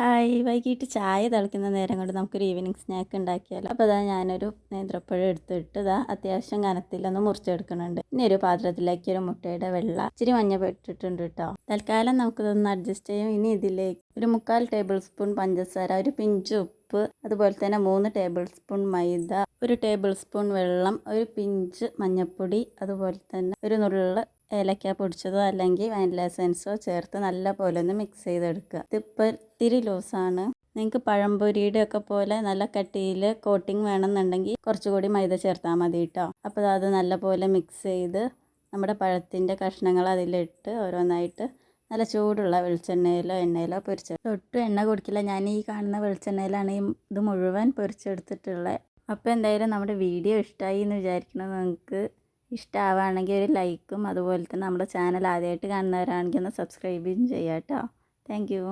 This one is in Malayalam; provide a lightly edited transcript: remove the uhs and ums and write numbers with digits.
ഹായ് വൈകിട്ട് ചായ തിളയ്ക്കുന്ന നേരം കൊണ്ട് നമുക്കൊരു ഈവനിങ് സ്നാക്ക് ഉണ്ടാക്കിയാലോ. അപ്പോൾ അതാ ഞാനൊരു നേന്ത്രപ്പഴം എടുത്തിട്ട് അത്യാവശ്യം കനത്തിലൊന്ന് മുറിച്ചെടുക്കുന്നുണ്ട്. ഇനി ഒരു പാത്രത്തിലേക്ക് ഒരു മുട്ടയുടെ വെള്ള ഇച്ചിരി മഞ്ഞളിട്ടിട്ടുണ്ട് കേട്ടോ. തൽക്കാലം നമുക്കിതൊന്ന് അഡ്ജസ്റ്റ് ചെയ്യും. ഇനി ഇതിലേക്ക് ഒരു 3/4 ടേബിൾ സ്പൂൺ പഞ്ചസാര, ഒരു പിഞ്ച് ഉപ്പ്, അതുപോലെ തന്നെ 3 ടേബിൾ സ്പൂൺ മൈദ, 1 ടേബിൾ സ്പൂൺ വെള്ളം, ഒരു പിഞ്ച് മഞ്ഞൾപ്പൊടി, അതുപോലെ തന്നെ ഒരു നുള്ള ഏലക്ക പൊടിച്ചതോ അല്ലെങ്കിൽ വാനില എസൻസോ ചേർത്ത് നല്ല പോലെ ഒന്ന് മിക്സ് ചെയ്തെടുക്കുക. ഇതിപ്പോൾ ഇത്തിരി ലൂസാണ്. നിങ്ങൾക്ക് പഴംപൊരിയുടെ ഒക്കെ പോലെ നല്ല കട്ടിയിൽ കോട്ടിങ് വേണമെന്നുണ്ടെങ്കിൽ കുറച്ചുകൂടി മൈദ ചേർത്താൽ മതി കേട്ടോ. അപ്പോൾ അത് നല്ല പോലെ മിക്സ് ചെയ്ത് നമ്മുടെ പഴത്തിൻ്റെ കഷ്ണങ്ങൾ അതിലിട്ട് ഓരോന്നായിട്ട് നല്ല ചൂടുള്ള വെളിച്ചെണ്ണയിലോ എണ്ണയിലോ ഒട്ടും എണ്ണ കൊടുക്കില്ല. ഞാൻ ഈ കാണുന്ന വെളിച്ചെണ്ണയിലാണ് ഇത് മുഴുവൻ പൊരിച്ചെടുത്തിട്ടുള്ളത്. അപ്പോൾ എന്തായാലും നമ്മുടെ വീഡിയോ ഇഷ്ടമായി എന്ന് വിചാരിക്കണം. നിങ്ങൾക്ക് ഇഷ്ടമാവുകയാണെങ്കിൽ ഒരു ലൈക്കും, അതുപോലെ തന്നെ നമ്മുടെ ചാനൽ ആദ്യമായിട്ട് കാണുന്നവരാണെങ്കിൽ ഒന്ന് സബ്സ്ക്രൈബും ചെയ്യാം കേട്ടോ. Thank you.